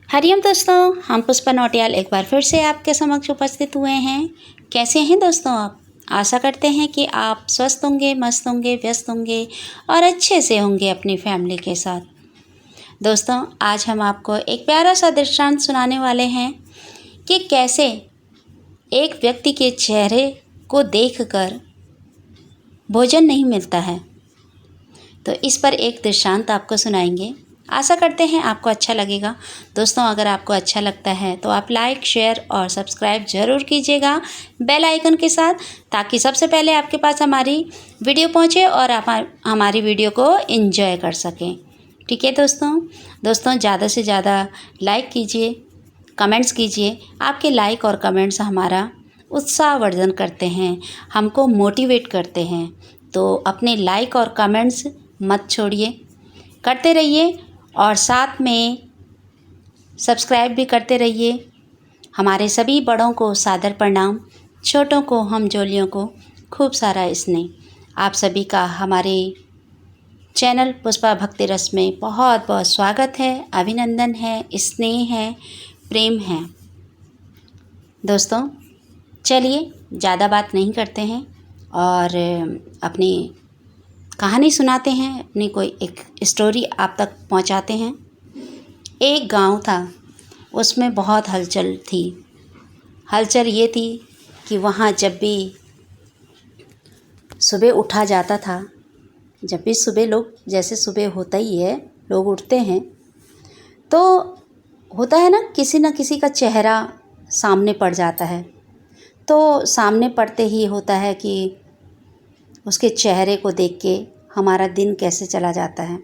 हरिओम दोस्तों, हम पुष्पा नौटियाल एक बार फिर से आपके समक्ष उपस्थित हुए हैं। कैसे हैं दोस्तों आप? आशा करते हैं कि आप स्वस्थ होंगे, मस्त होंगे, व्यस्त होंगे और अच्छे से होंगे अपनी फैमिली के साथ। दोस्तों, आज हम आपको एक प्यारा सा दृष्टांत सुनाने वाले हैं कि कैसे एक व्यक्ति के चेहरे को देखकर भोजन नहीं मिलता है। तो इस पर एक दृष्टांत आपको सुनाएंगे। आशा करते हैं आपको अच्छा लगेगा। दोस्तों, अगर आपको अच्छा लगता है तो आप लाइक, शेयर और सब्सक्राइब ज़रूर कीजिएगा बेल आइकन के साथ, ताकि सबसे पहले आपके पास हमारी वीडियो पहुंचे और आप हमारी वीडियो को एंजॉय कर सकें। ठीक है दोस्तों, ज़्यादा से ज़्यादा लाइक कीजिए, कमेंट्स कीजिए। आपके लाइक और कमेंट्स हमारा उत्साहवर्धन करते हैं, हमको मोटिवेट करते हैं। तो अपने लाइक और कमेंट्स मत छोड़िए, करते रहिए और साथ में सब्सक्राइब भी करते रहिए। हमारे सभी बड़ों को सादर प्रणाम, छोटों को हम जोलियों को खूब सारा स्नेह। आप सभी का हमारे चैनल पुष्पा भक्ति रस में बहुत बहुत स्वागत है, अभिनंदन है, स्नेह है, प्रेम है। दोस्तों, चलिए ज़्यादा बात नहीं करते हैं और अपनी कहानी सुनाते हैं, अपनी कोई एक स्टोरी आप तक पहुंचाते हैं। एक गांव था, उसमें बहुत हलचल थी। हलचल ये थी कि वहाँ जब भी सुबह उठा जाता था, जब भी सुबह लोग, जैसे सुबह होता ही है, लोग उठते हैं तो होता है ना किसी का चेहरा सामने पड़ जाता है। तो सामने पड़ते ही होता है कि उसके चेहरे को देख के हमारा दिन कैसे चला जाता है।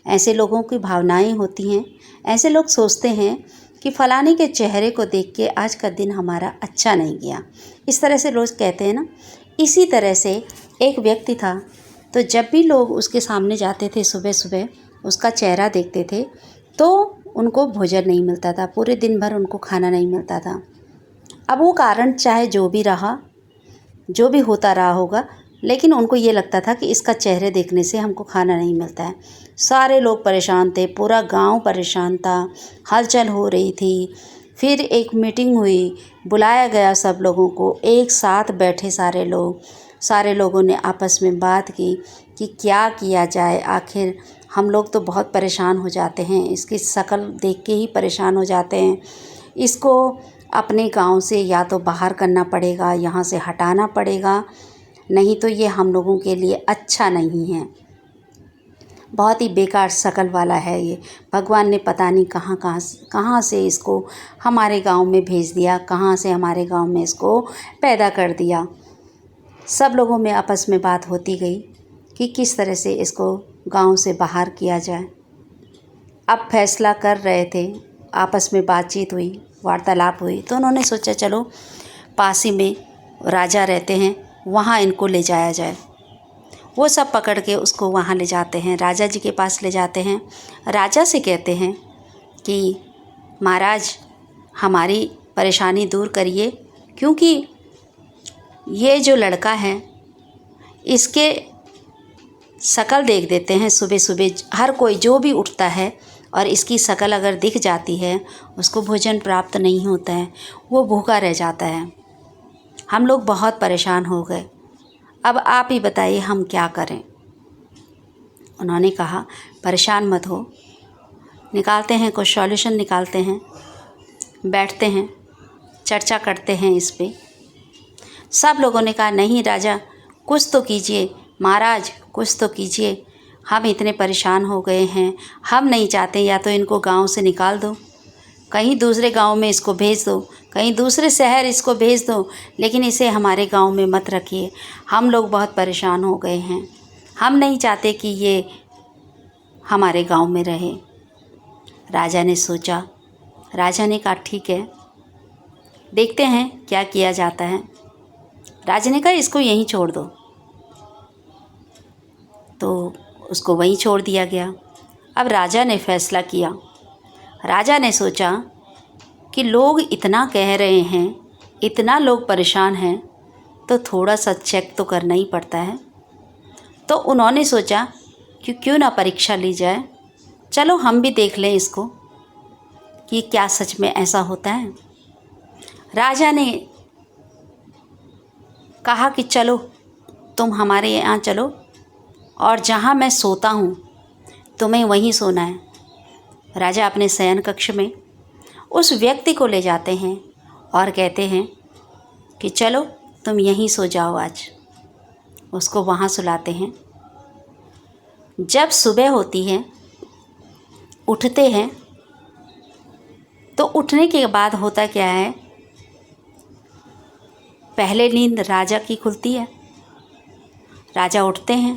ऐसे लोगों की भावनाएं होती हैं। ऐसे लोग सोचते हैं कि फ़लाने के चेहरे को देख के आज का दिन हमारा अच्छा नहीं गया। इस तरह से रोज़ कहते हैं ना। इसी तरह से एक व्यक्ति था, तो जब भी लोग उसके सामने जाते थे सुबह सुबह, उसका चेहरा देखते थे तो उनको भोजन नहीं मिलता था। पूरे दिन भर उनको खाना नहीं मिलता था। अब वो कारण चाहे जो भी रहा, जो भी होता रहा होगा, लेकिन उनको ये लगता था कि इसका चेहरे देखने से हमको खाना नहीं मिलता है। सारे लोग परेशान थे, पूरा गांव परेशान था, हलचल हो रही थी। फिर एक मीटिंग हुई, बुलाया गया सब लोगों को, एक साथ बैठे सारे लोगों ने आपस में बात की कि क्या किया जाए। आखिर हम लोग तो बहुत परेशान हो जाते हैं, इसकी शक्ल देख के ही परेशान हो जाते हैं। इसको अपने गांव से या तो बाहर करना पड़ेगा, यहाँ से हटाना पड़ेगा, नहीं तो ये हम लोगों के लिए अच्छा नहीं है। बहुत ही बेकार शक्ल वाला है ये। भगवान ने पता नहीं कहाँ से इसको हमारे गांव में भेज दिया, कहाँ से हमारे गांव में इसको पैदा कर दिया। सब लोगों में आपस में बात होती गई कि किस तरह से इसको गांव से बाहर किया जाए। अब फैसला कर रहे थे, आपस में बातचीत हुई, वार्तालाप हुई, तो उन्होंने सोचा चलो पास ही में राजा रहते हैं, वहाँ इनको ले जाया जाए। वो सब पकड़ के उसको वहाँ ले जाते हैं, राजा जी के पास ले जाते हैं। राजा से कहते हैं कि महाराज, हमारी परेशानी दूर करिए, क्योंकि ये जो लड़का है इसके शक्ल देख देते हैं सुबह सुबह, हर कोई जो भी उठता है और इसकी शक्ल अगर दिख जाती है, उसको भोजन प्राप्त नहीं होता है, वो भूखा रह जाता है। हम लोग बहुत परेशान हो गए, अब आप ही बताइए हम क्या करें। उन्होंने कहा परेशान मत हो, निकालते हैं कुछ सॉल्यूशन, निकालते हैं, बैठते हैं, चर्चा करते हैं इस पे। सब लोगों ने कहा नहीं राजा, कुछ तो कीजिए, महाराज कुछ तो कीजिए, हम इतने परेशान हो गए हैं, हम नहीं चाहते या तो इनको गांव से निकाल दो, कहीं दूसरे गांव में इसको भेज दो, कहीं दूसरे शहर इसको भेज दो, लेकिन इसे हमारे गांव में मत रखिए। हम लोग बहुत परेशान हो गए हैं, हम नहीं चाहते कि ये हमारे गांव में रहे। राजा ने सोचा, राजा ने कहा ठीक है, देखते हैं क्या किया जाता है। राजा ने कहा इसको यहीं छोड़ दो, तो उसको वहीं छोड़ दिया गया। अब राजा ने फैसला किया। राजा ने सोचा कि लोग इतना कह रहे हैं, इतना लोग परेशान हैं, तो थोड़ा सा चेक तो करना ही पड़ता है। तो उन्होंने सोचा कि क्यों ना परीक्षा ली जाए, चलो हम भी देख लें इसको। कि क्या सच में ऐसा होता है। राजा ने कहा कि चलो तुम हमारे यहाँ चलो और जहाँ मैं सोता हूँ तुम्हें वहीं सोना है। राजा अपने शयन कक्ष में उस व्यक्ति को ले जाते हैं और कहते हैं कि चलो तुम यहीं सो जाओ आज। उसको वहाँ सुलाते हैं। जब सुबह होती है, उठते हैं, तो उठने के बाद होता क्या है, पहले नींद राजा की खुलती है। राजा उठते हैं,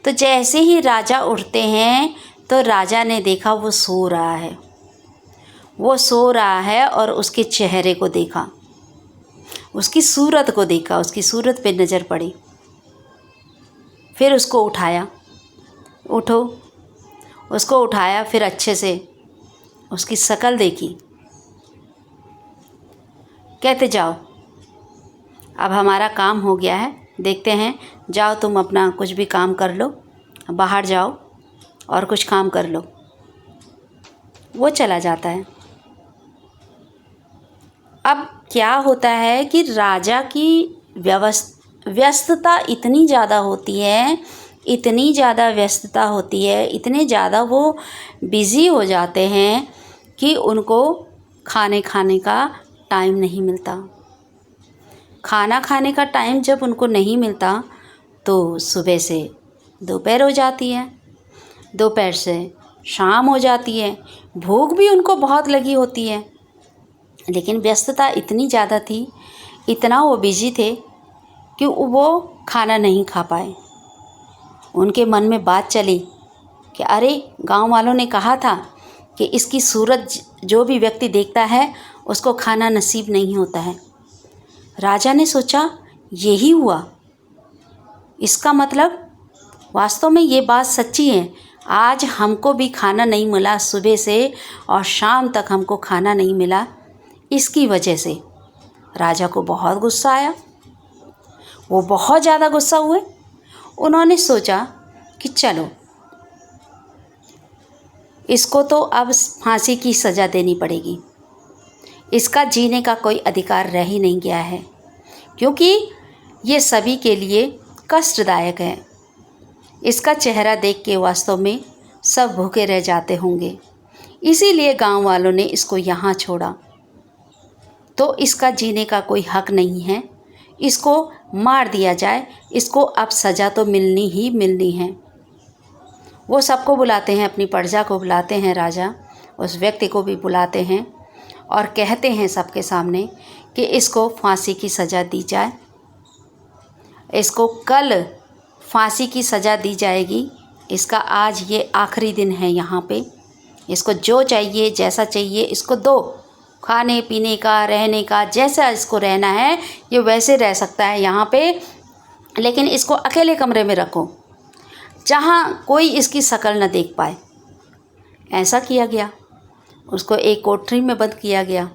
तो जैसे ही राजा उठते हैं तो राजा ने देखा वो सो रहा है। वो सो रहा है और उसके चेहरे को देखा, उसकी सूरत को देखा, उसकी सूरत पे नज़र पड़ी। फिर उसको उठाया, उठो, उसको उठाया, फिर अच्छे से उसकी शक्ल देखी। कहते जाओ अब हमारा काम हो गया है, देखते हैं, जाओ तुम अपना कुछ भी काम कर लो, बाहर जाओ और कुछ काम कर लो। वो चला जाता है। अब क्या होता है कि राजा की व्यस्तता इतनी ज़्यादा होती है, इतनी ज़्यादा व्यस्तता होती है, इतने ज़्यादा वो बिज़ी हो जाते हैं कि उनको खाने का टाइम नहीं मिलता। खाना खाने का टाइम जब उनको नहीं मिलता तो सुबह से दोपहर हो जाती है, दोपहर से शाम हो जाती है। भूख भी उनको बहुत लगी होती है, लेकिन व्यस्तता इतनी ज़्यादा थी, इतना वो बिजी थे कि वो खाना नहीं खा पाए। उनके मन में बात चली कि अरे गांव वालों ने कहा था कि इसकी सूरत जो भी व्यक्ति देखता है उसको खाना नसीब नहीं होता है। राजा ने सोचा यही हुआ, इसका मतलब वास्तव में ये बात सच्ची है। आज हमको भी खाना नहीं मिला, सुबह से और शाम तक हमको खाना नहीं मिला। इसकी वजह से राजा को बहुत गुस्सा आया, वो बहुत ज़्यादा गुस्सा हुए। उन्होंने सोचा कि चलो इसको तो अब फांसी की सज़ा देनी पड़ेगी, इसका जीने का कोई अधिकार रह ही नहीं गया है, क्योंकि ये सभी के लिए कष्टदायक है। इसका चेहरा देख के वास्तव में सब भूखे रह जाते होंगे, इसीलिए गांव वालों ने इसको यहाँ छोड़ा। तो इसका जीने का कोई हक नहीं है, इसको मार दिया जाए, इसको अब सज़ा तो मिलनी ही मिलनी है। वो सबको बुलाते हैं, अपनी प्रजा को बुलाते हैं, राजा उस व्यक्ति को भी बुलाते हैं और कहते हैं सबके सामने कि इसको फांसी की सज़ा दी जाए, इसको कल फांसी की सज़ा दी जाएगी। इसका आज ये आखिरी दिन है यहाँ पे, इसको जो चाहिए जैसा चाहिए इसको दो, खाने पीने का, रहने का, जैसा इसको रहना है ये वैसे रह सकता है यहाँ पे, लेकिन इसको अकेले कमरे में रखो जहाँ कोई इसकी शक्ल न देख पाए। ऐसा किया गया, उसको एक कोठरी में बंद किया गया,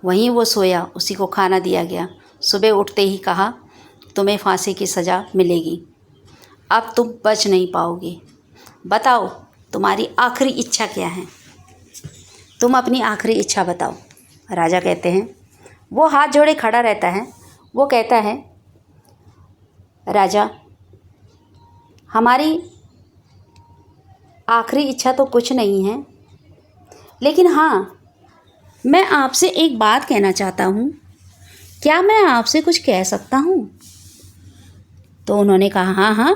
वहीं वो सोया, उसी को खाना दिया गया। सुबह उठते ही कहा तुम्हें फांसी की सज़ा मिलेगी, अब तुम बच नहीं पाओगे, बताओ तुम्हारी आखिरी इच्छा क्या है, तुम अपनी आखिरी इच्छा बताओ। राजा कहते हैं, वो हाथ जोड़े खड़ा रहता है, वो कहता है राजा हमारी आखिरी इच्छा तो कुछ नहीं है, लेकिन हाँ मैं आपसे एक बात कहना चाहता हूँ, क्या मैं आपसे कुछ कह सकता हूँ? तो उन्होंने कहा हाँ हाँ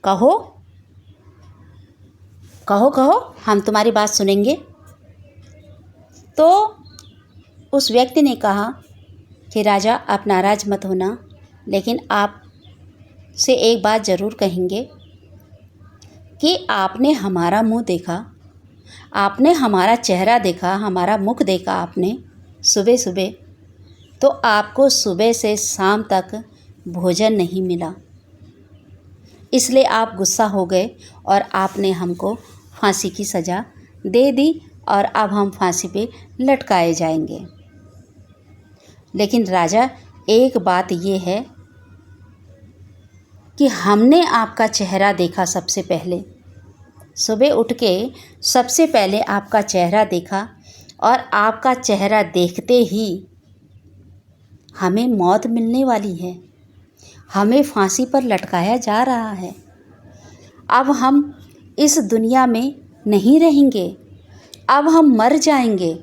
कहो कहो कहो, हम तुम्हारी बात सुनेंगे। तो उस व्यक्ति ने कहा कि राजा आप नाराज़ मत होना, लेकिन आप से एक बात ज़रूर कहेंगे कि आपने हमारा मुंह देखा, आपने हमारा चेहरा देखा, हमारा मुख देखा आपने सुबह सुबह, तो आपको सुबह से शाम तक भोजन नहीं मिला, इसलिए आप गुस्सा हो गए और आपने हमको फांसी की सज़ा दे दी और अब हम फांसी पे लटकाए जाएंगे। लेकिन राजा एक बात ये है कि हमने आपका चेहरा देखा सबसे पहले, सुबह उठ के सबसे पहले आपका चेहरा देखा, और आपका चेहरा देखते ही हमें मौत मिलने वाली है, हमें फांसी पर लटकाया जा रहा है। अब हम इस दुनिया में नहीं रहेंगे, अब हम मर जाएंगे।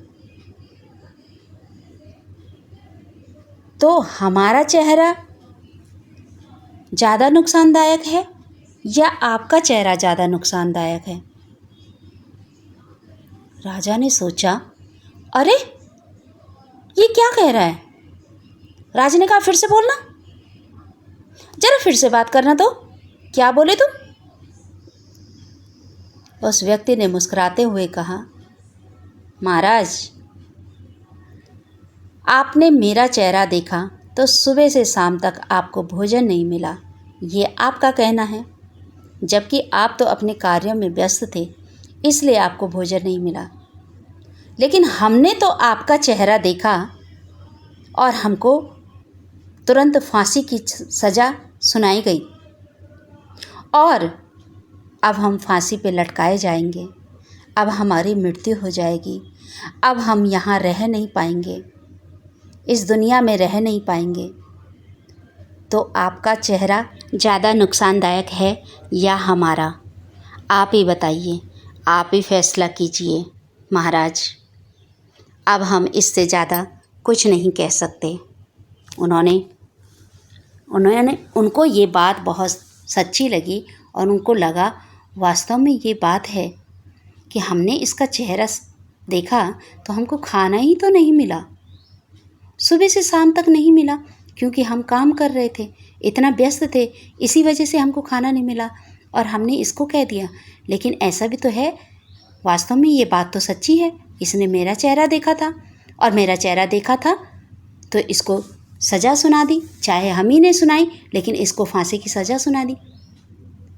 तो हमारा चेहरा ज़्यादा नुकसानदायक है या आपका चेहरा ज़्यादा नुकसानदायक है? राजा ने सोचा, अरे ये क्या कह रहा है? राजा ने कहा, फिर से बोलना, जरा फिर से बात करना। तो क्या बोले तुम? उस व्यक्ति ने मुस्कुराते हुए कहा, महाराज, आपने मेरा चेहरा देखा तो सुबह से शाम तक आपको भोजन नहीं मिला, ये आपका कहना है, जबकि आप तो अपने कार्यों में व्यस्त थे, इसलिए आपको भोजन नहीं मिला। लेकिन हमने तो आपका चेहरा देखा और हमको तुरंत फांसी की सज़ा सुनाई गई और अब हम फांसी पे लटकाए जाएंगे। अब हमारी मृत्यु हो जाएगी। अब हम यहाँ रह नहीं पाएंगे, इस दुनिया में रह नहीं पाएंगे। तो आपका चेहरा ज़्यादा नुकसानदायक है या हमारा? आप ही बताइए, आप ही फैसला कीजिए महाराज। अब हम इससे ज़्यादा कुछ नहीं कह सकते। उनको ये बात बहुत सच्ची लगी और उनको लगा वास्तव में ये बात है कि हमने इसका चेहरा देखा तो हमको खाना ही तो नहीं मिला, सुबह से शाम तक नहीं मिला, क्योंकि हम काम कर रहे थे, इतना व्यस्त थे, इसी वजह से हमको खाना नहीं मिला और हमने इसको कह दिया। लेकिन ऐसा भी तो है, वास्तव में ये बात तो सच्ची है, इसने मेरा चेहरा देखा था और मेरा चेहरा देखा था तो इसको सज़ा सुना दी, चाहे हम ही ने सुनाई, लेकिन इसको फांसी की सज़ा सुना दी,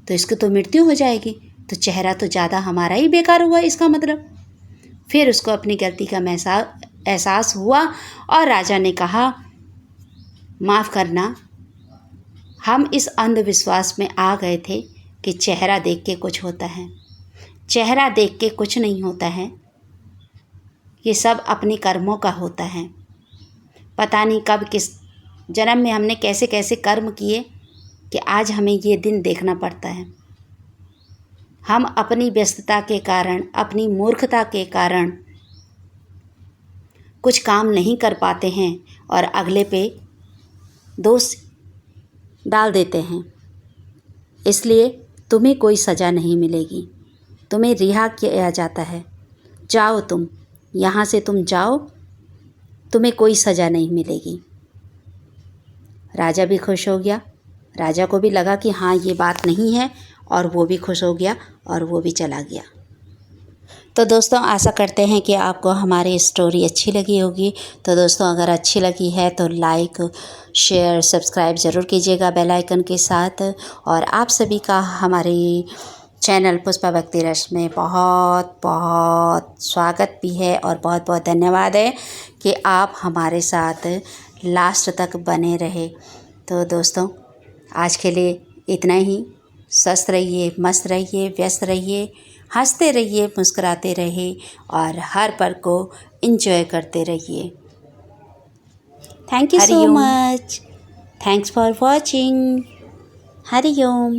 तो इसकी तो मृत्यु हो जाएगी। तो चेहरा तो ज़्यादा हमारा ही बेकार हुआ इसका मतलब। फिर उसको अपनी गलती का एहसास हुआ और राजा ने कहा, माफ़ करना, हम इस अंधविश्वास में आ गए थे कि चेहरा देख के कुछ होता है। चेहरा देख के कुछ नहीं होता है, ये सब अपने कर्मों का होता है। पता नहीं कब किस जन्म में हमने कैसे कैसे कर्म किए कि आज हमें ये दिन देखना पड़ता है। हम अपनी व्यस्तता के कारण, अपनी मूर्खता के कारण कुछ काम नहीं कर पाते हैं और अगले पे दोष डाल देते हैं। इसलिए तुम्हें कोई सज़ा नहीं मिलेगी, तुम्हें रिहा किया जाता है। जाओ, तुम यहाँ से तुम जाओ, तुम्हें कोई सज़ा नहीं मिलेगी। राजा भी खुश हो गया। राजा को भी लगा कि हाँ, ये बात नहीं है, और वो भी खुश हो गया और वो भी चला गया। तो दोस्तों, आशा करते हैं कि आपको हमारी स्टोरी अच्छी लगी होगी। तो दोस्तों, अगर अच्छी लगी है तो लाइक, शेयर, सब्सक्राइब ज़रूर कीजिएगा बेल आइकन के साथ। और आप सभी का हमारे चैनल पुष्पा भक्ति रस में बहुत बहुत स्वागत भी है और बहुत बहुत धन्यवाद है कि आप हमारे साथ लास्ट तक बने रहे। तो दोस्तों, आज के लिए इतना ही। स्वस्थ रहिए, मस्त रहिए, व्यस्त रहिए, हंसते रहिए, मुस्कुराते रहिए और हर पल को एंजॉय करते रहिए। Thank you so much. Thanks for watching. Hari Om.